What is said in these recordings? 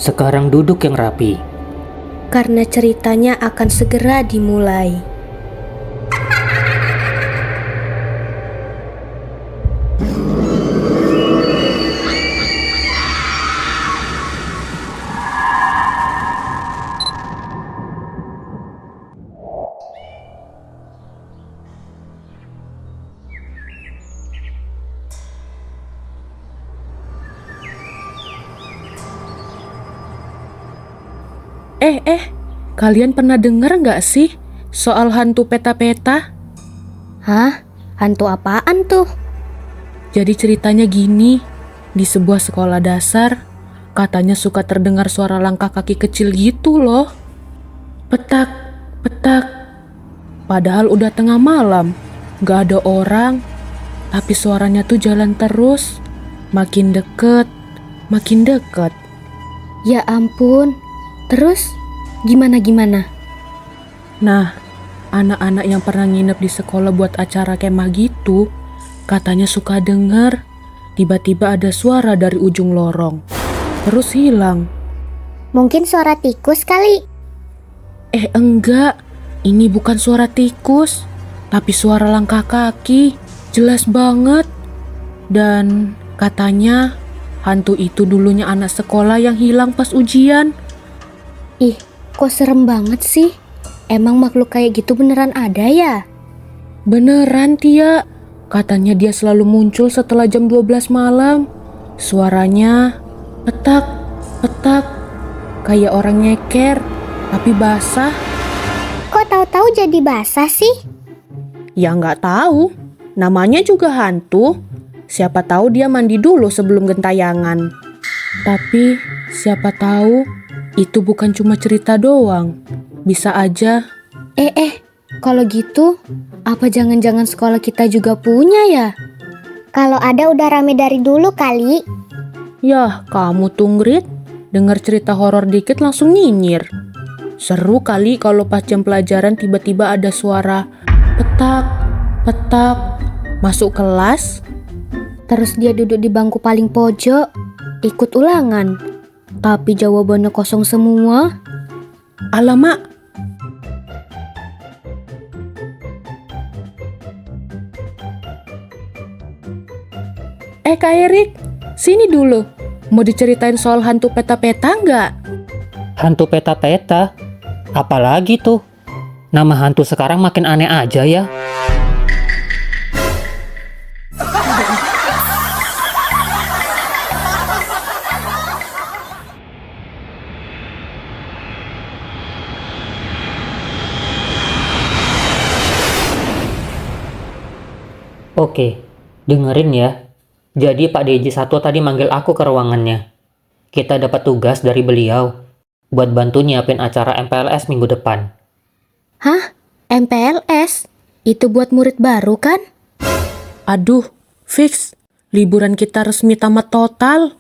Sekarang duduk yang rapi. Karena ceritanya akan segera dimulai. Kalian pernah dengar nggak sih soal hantu peta-peta? Hah? Hantu apaan tuh? Jadi ceritanya gini, di sebuah sekolah dasar, katanya suka terdengar suara langkah kaki kecil gitu loh. Petak, petak. Padahal udah tengah malam, nggak ada orang, tapi suaranya tuh jalan terus, makin deket, makin deket. Ya ampun. Terus gimana? Nah, anak-anak yang pernah nginep di sekolah buat acara kemah gitu, katanya suka denger, tiba-tiba ada suara dari ujung lorong, terus hilang. Mungkin suara tikus kali. Enggak, ini bukan suara tikus, tapi suara langkah kaki, jelas banget. Dan katanya, hantu itu dulunya anak sekolah yang hilang pas ujian. Ih, kok serem banget sih? Emang makhluk kayak gitu beneran ada ya? Beneran, Tia. Katanya dia selalu muncul setelah jam 12 malam. Suaranya petak, petak. Kayak orang nyeker, tapi basah. Kok tahu-tahu jadi basah sih? Ya nggak tahu. Namanya juga hantu. Siapa tahu dia mandi dulu sebelum gentayangan. Tapi siapa tahu itu bukan cuma cerita doang. Bisa aja. Kalau gitu, apa jangan-jangan sekolah kita juga punya ya? Kalau ada udah rame dari dulu kali. Yah, kamu Tungrit, dengar cerita horor dikit langsung nyinyir. Seru kali kalau pas jam pelajaran tiba-tiba ada suara petak, petak. Masuk kelas, Terus dia duduk di bangku paling pojok, ikut ulangan. Tapi jawabannya kosong semua. alamak. Kak Erik, sini dulu. Mau diceritain soal hantu peta-peta nggak? Hantu peta-peta? Apalagi tuh? Nama hantu sekarang makin aneh aja ya. Oke, dengerin ya. Jadi Pak DJ1 tadi manggil aku ke ruangannya. Kita dapat tugas dari beliau buat bantu nyiapin acara MPLS minggu depan. Hah? MPLS? Itu buat murid baru kan? Aduh, fix. Liburan kita resmi tamat total.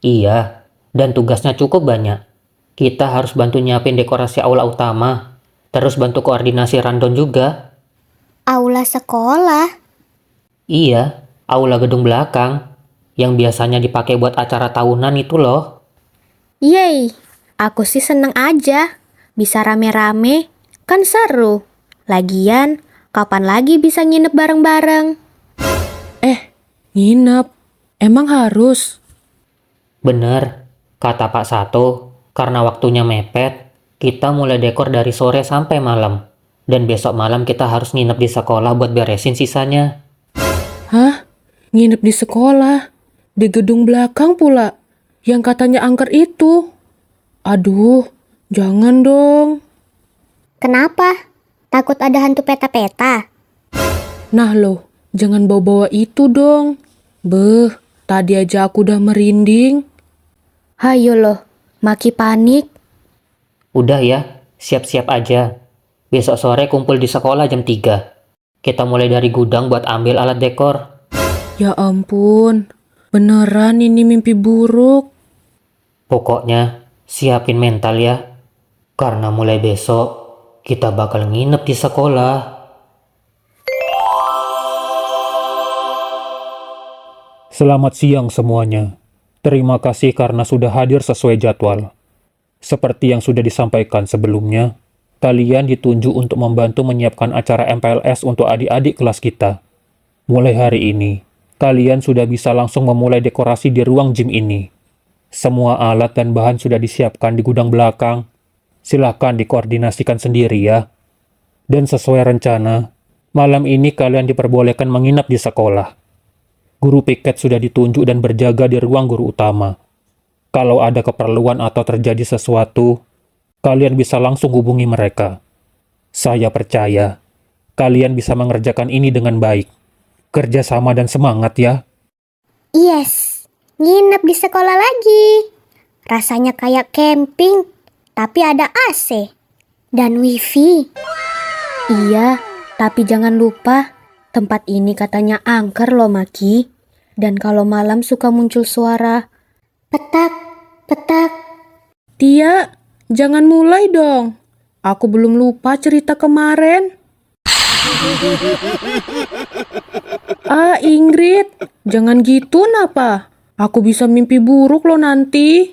Iya, dan tugasnya cukup banyak. Kita harus bantu nyiapin dekorasi aula utama, terus bantu koordinasi rundown juga. Aula sekolah. Iya, aula gedung belakang, yang biasanya dipakai buat acara tahunan itu loh. Yeay, aku sih seneng aja. Bisa rame-rame, kan seru. Lagian, kapan lagi bisa nginep bareng-bareng? Nginep. Emang harus? Bener, kata Pak Sato, karena waktunya mepet, kita mulai dekor dari sore sampai malam. Dan besok malam kita harus nginep di sekolah buat beresin sisanya. Hah? Nginep di sekolah? Di gedung belakang pula? Yang katanya angker itu? Aduh, jangan dong. Kenapa? Takut ada hantu peta-peta? Nah loh, jangan bawa-bawa itu dong. Beuh, tadi aja aku udah merinding. Hayo loh, maki panik. Udah ya, siap-siap aja. Besok sore kumpul di sekolah jam 3. Kita mulai dari gudang buat ambil alat dekor. Ya ampun, beneran ini mimpi buruk. Pokoknya, siapin mental ya. Karena mulai besok, kita bakal nginep di sekolah. Selamat siang semuanya. Terima kasih karena sudah hadir sesuai jadwal. Seperti yang sudah disampaikan sebelumnya, kalian ditunjuk untuk membantu menyiapkan acara MPLS untuk adik-adik kelas kita. Mulai hari ini, kalian sudah bisa langsung memulai dekorasi di ruang gym ini. Semua alat dan bahan sudah disiapkan di gudang belakang. Silakan dikoordinasikan sendiri ya. Dan sesuai rencana, malam ini kalian diperbolehkan menginap di sekolah. Guru piket sudah ditunjuk dan berjaga di ruang guru utama. Kalau ada keperluan atau terjadi sesuatu, kalian bisa langsung hubungi mereka. Saya percaya, kalian bisa mengerjakan ini dengan baik. Kerjasama dan semangat ya. Yes, nginep di sekolah lagi. Rasanya kayak camping, tapi ada AC dan wifi. Iya, tapi jangan lupa, tempat ini katanya angker loh, Maki. Dan kalau malam suka muncul suara, Petak, petak. Tia, jangan mulai dong. Aku belum lupa cerita kemarin. Ingrid, jangan gitu napa? Aku bisa mimpi buruk loh nanti.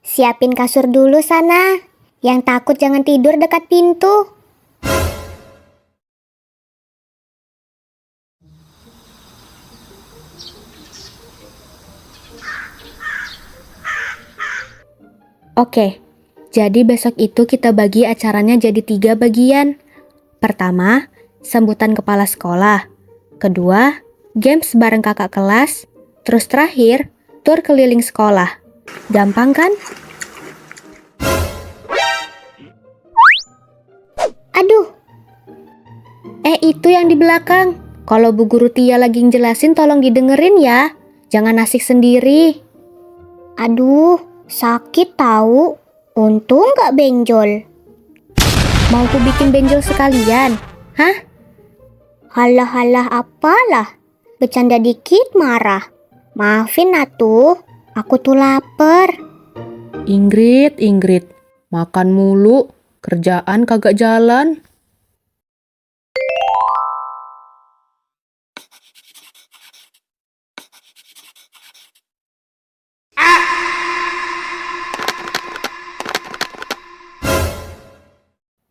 Siapin kasur dulu sana. Yang takut jangan tidur dekat pintu. oke, jadi besok itu kita bagi acaranya jadi 3 bagian. Pertama, sambutan kepala sekolah. Kedua, games bareng kakak kelas. Terus terakhir, tur keliling sekolah. Gampang kan? Aduh, Itu yang di belakang. Kalau Bu Guru Tia lagi ngejelasin tolong didengerin ya. Jangan asik sendiri. aduh, sakit tahu. Untung gak benjol. Mau ku bikin benjol sekalian? Hah? Halah-halah apalah. Bercanda dikit marah. Maafin atuh, aku tuh lapar. Ingrid, makan mulu, kerjaan kagak jalan.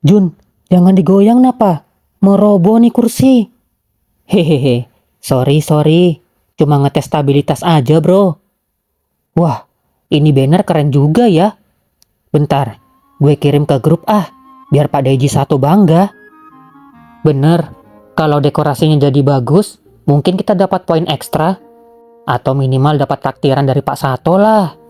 Jun, jangan digoyang napa? Mau roboh nih kursi. Hehehe, sorry. Cuma ngetes stabilitas aja bro. Wah, ini banner keren juga ya. Bentar, gue kirim ke grup biar Pak Deji 1 bangga. Bener, kalau dekorasinya jadi bagus, mungkin kita dapat poin ekstra. Atau minimal dapat taktiran dari Pak Sato lah.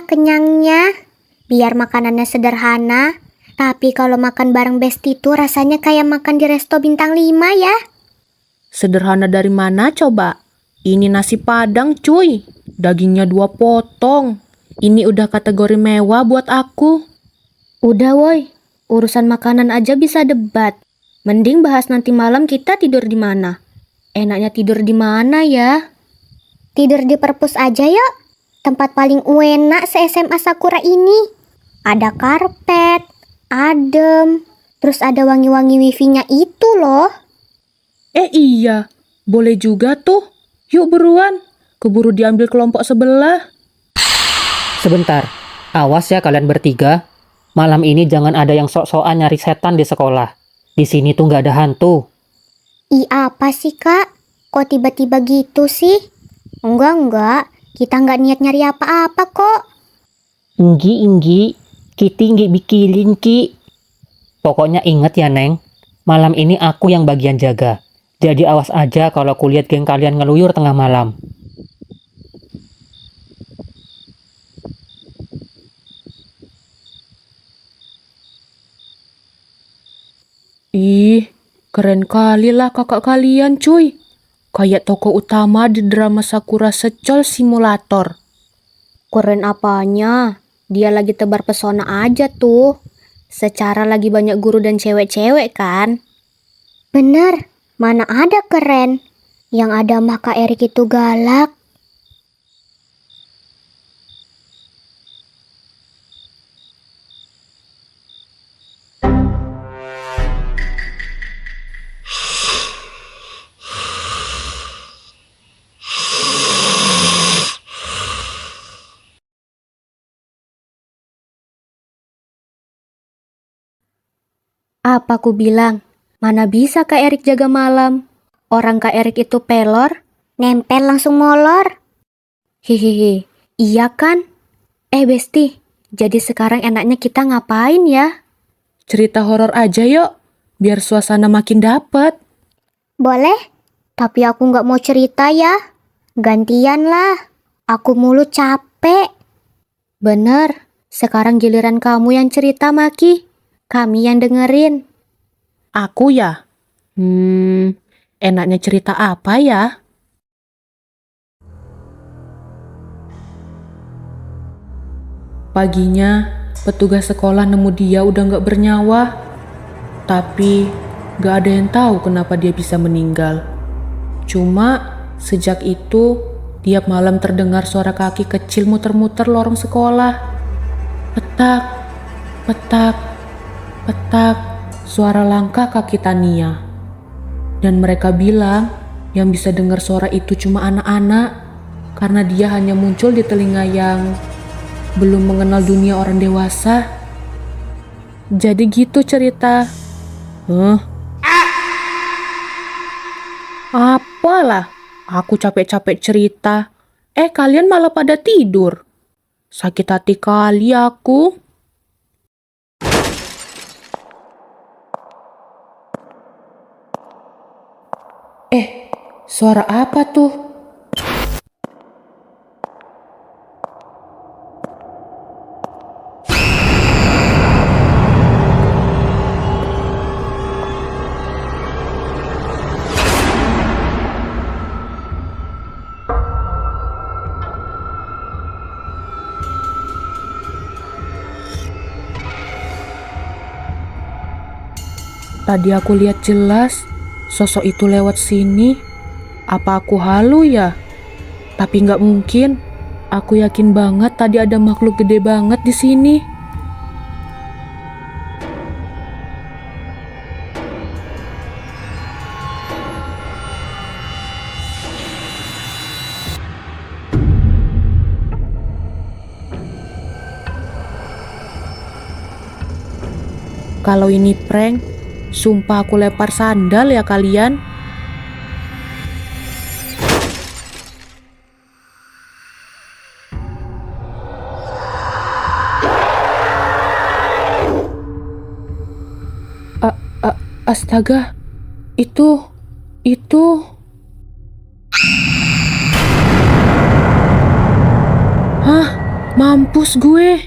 Kenyangnya. Biar makanannya sederhana. Tapi kalau makan bareng Besti tuh rasanya kayak makan di resto bintang 5 ya. Sederhana dari mana coba? Ini nasi padang cuy. Dagingnya 2 potong. Ini udah kategori mewah buat aku. Udah woi, urusan makanan aja bisa debat. Mending bahas nanti malam kita tidur di mana. Enaknya tidur di mana ya? Tidur di perpus aja yuk. Tempat paling enak se-SMA Sakura ini. Ada karpet, adem, terus ada wangi-wangi wifi-nya itu loh. Iya, boleh juga tuh. Yuk buruan, keburu diambil kelompok sebelah. Sebentar, awas ya kalian bertiga. Malam ini jangan ada yang sok-sokan nyari setan di sekolah. Di sini tuh nggak ada hantu. Apa sih kak? Kok tiba-tiba gitu sih? Enggak. Kita nggak niat nyari apa-apa kok. Inggi, Kiti nggak bikilin Ki. Pokoknya inget ya Neng, malam ini aku yang bagian jaga. Jadi awas aja kalau kulihat geng kalian ngeluyur tengah malam. Ih, keren kali lah kakak kalian cuy. Kayak tokoh utama di drama Sakura Secol Simulator. Keren apanya? Dia lagi tebar pesona aja tuh. Secara lagi banyak guru dan cewek-cewek kan? Bener, mana ada keren. Yang ada mah Kak Erik itu galak. Apa ku bilang? Mana bisa Kak Erik jaga malam? Orang Kak Erik itu pelor. Nempel langsung molor. Hihihi, iya kan? Besti, jadi sekarang enaknya kita ngapain ya? Cerita horor aja yuk, biar suasana makin dapet. Boleh? Tapi aku nggak mau cerita ya. Gantian lah. Aku mulu capek. Bener, sekarang giliran kamu yang cerita, Maki. Kami yang dengerin. Aku ya? Enaknya cerita apa ya? Paginya, petugas sekolah nemu dia udah gak bernyawa. Tapi, gak ada yang tahu kenapa dia bisa meninggal. Cuma, sejak itu, tiap malam terdengar suara kaki kecil muter-muter lorong sekolah. Petak, petak, petak, suara langkah kaki Tania. Dan mereka bilang, yang bisa dengar suara itu cuma anak-anak, karena dia hanya muncul di telinga yang belum mengenal dunia orang dewasa. Jadi gitu cerita. Apalah, aku capek-capek cerita. Kalian malah pada tidur. Sakit hati kali aku. Suara apa tuh? Tadi aku lihat jelas, sosok itu lewat sini. Apa aku halu ya? Tapi nggak mungkin. Aku yakin banget tadi ada makhluk gede banget di sini. Kalau ini prank, sumpah aku lempar sandal ya kalian. Astaga, itu. Hah, mampus gue.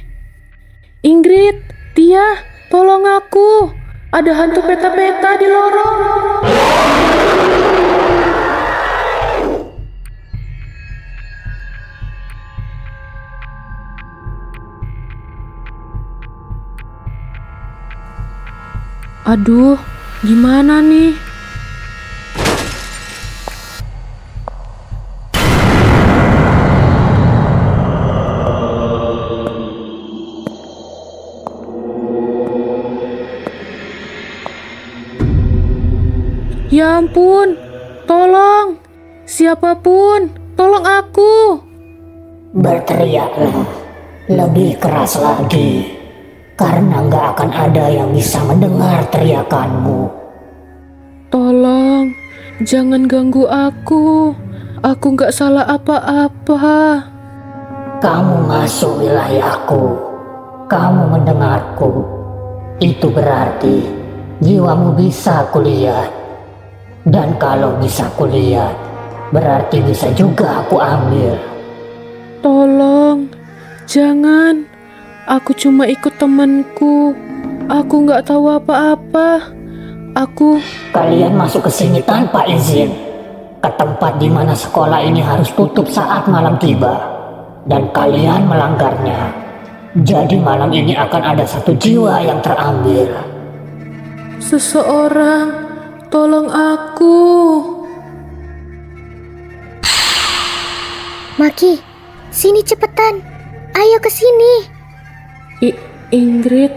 Ingrid, Tia, tolong aku. Ada hantu peta-peta di lorong. Aduh, gimana nih? Ya ampun, tolong. Siapapun, tolong aku. Berteriaklah lebih keras lagi, karena nggak akan ada yang bisa mendengar teriakanmu. Tolong, jangan ganggu aku. Aku nggak salah apa-apa. Kamu masuk wilayahku, kamu mendengarku. Itu berarti jiwamu bisa kulihat. Dan kalau bisa kulihat, berarti bisa juga aku ambil. Tolong, jangan. Aku cuma ikut temanku. Aku nggak tahu apa-apa. Kalian masuk ke sini tanpa izin, ke tempat di mana sekolah ini harus tutup saat malam tiba, dan kalian melanggarnya. Jadi malam ini akan ada satu jiwa yang terambil. Seseorang, tolong aku. Maki, sini cepetan. Ayo ke sini. Ingrid.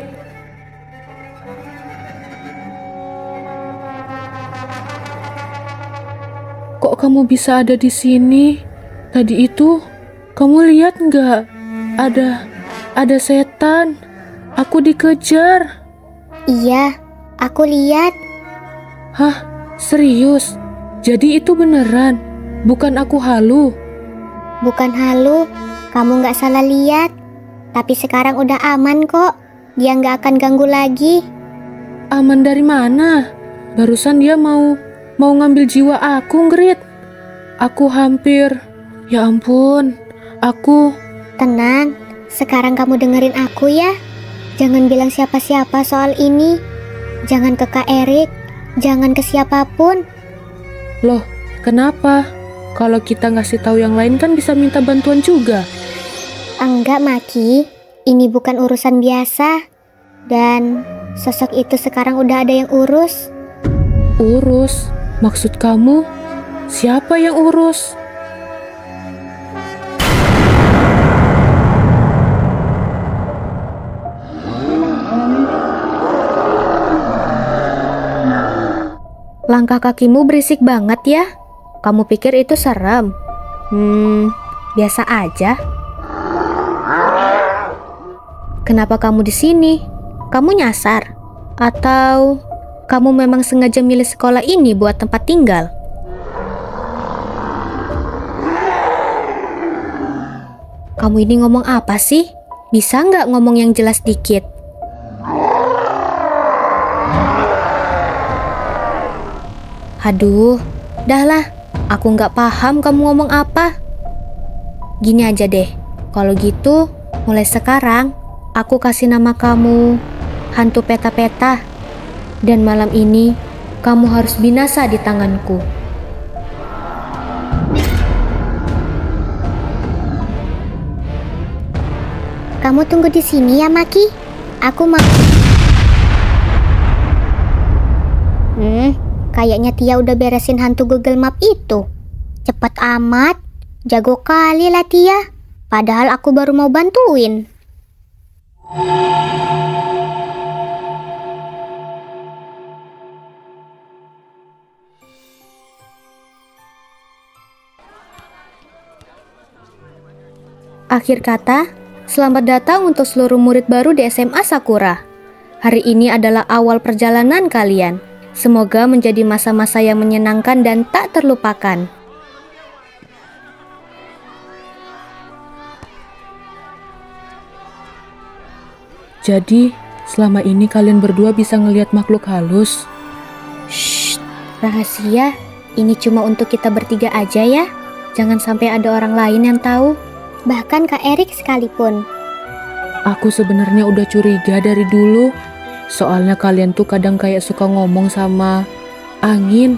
Kok kamu bisa ada di sini? Tadi itu, kamu lihat nggak? Ada setan. Aku dikejar. Iya, Aku lihat. Hah? Serius? Jadi itu beneran? Bukan aku halu? Bukan halu, kamu nggak salah lihat. Tapi sekarang udah aman kok. Dia nggak akan ganggu lagi. Aman dari mana? Barusan dia mau ngambil jiwa aku, Grit. Aku hampir... Ya ampun, aku... Tenang, sekarang kamu dengerin aku ya. Jangan bilang siapa-siapa soal ini. Jangan ke Kak Erik, jangan ke siapapun. Loh, kenapa? Kalau kita ngasih tahu yang lain kan bisa minta bantuan juga. Enggak, Maki. Ini bukan urusan biasa. Dan sosok itu sekarang udah ada yang urus. Urus? Maksud kamu? Siapa yang urus? Langkah kakimu berisik banget ya. Kamu pikir itu serem? Biasa aja. Kenapa kamu di sini? Kamu nyasar? Atau kamu memang sengaja milih sekolah ini buat tempat tinggal? Kamu ini ngomong apa sih? Bisa nggak ngomong yang jelas dikit? Aduh, dahlah. Aku nggak paham kamu ngomong apa. Gini aja deh, kalau gitu mulai sekarang aku kasih nama kamu Hantu Peta-Peta. Dan malam ini kamu harus binasa di tanganku. Kamu tunggu di sini ya, Maki. Aku mau... Kayaknya Tia udah beresin hantu Google Map itu. Cepat amat. Jago kali lah Tia. Padahal aku baru mau bantuin. Akhir kata, selamat datang untuk seluruh murid baru di SMA Sakura. Hari ini adalah awal perjalanan kalian. Semoga menjadi masa-masa yang menyenangkan dan tak terlupakan. Jadi, selama ini kalian berdua bisa ngelihat makhluk halus? Shh, rahasia. Ini cuma untuk kita bertiga aja ya. Jangan sampai ada orang lain yang tahu. Bahkan Kak Erik sekalipun. Aku sebenarnya udah curiga dari dulu. Soalnya kalian tuh kadang kayak suka ngomong sama angin.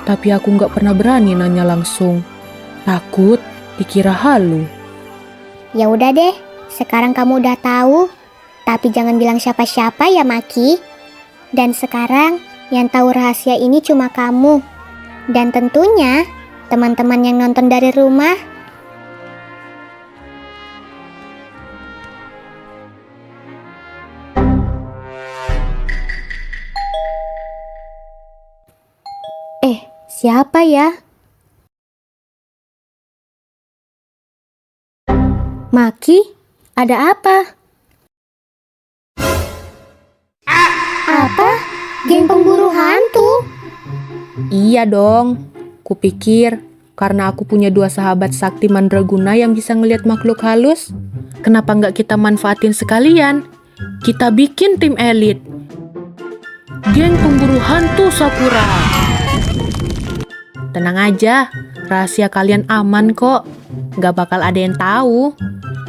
Tapi aku nggak pernah berani nanya langsung. Takut dikira halu. Ya udah deh, sekarang kamu udah tahu. Tapi jangan bilang siapa-siapa ya, Maki. Dan sekarang yang tahu rahasia ini cuma kamu. Dan tentunya teman-teman yang nonton dari rumah. Siapa ya? Maki, ada apa? Apa? Geng pemburu hantu? Iya dong. Kupikir karena aku punya 2 sahabat sakti mandraguna yang bisa ngelihat makhluk halus, kenapa nggak kita manfaatin sekalian? Kita bikin tim elit. Geng pemburu hantu Sakura. Tenang aja, rahasia kalian aman kok. Gak bakal ada yang tahu.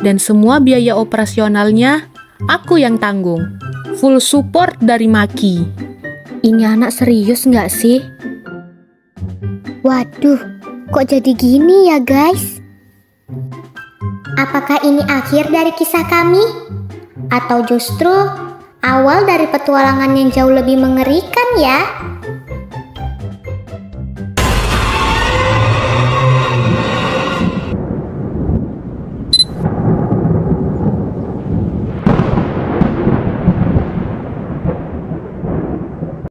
Dan semua biaya operasionalnya aku yang tanggung. Full support dari Maki. Ini anak serius nggak sih? Waduh, kok jadi gini ya guys? Apakah ini akhir dari kisah kami? Atau justru awal dari petualangan yang jauh lebih mengerikan ya?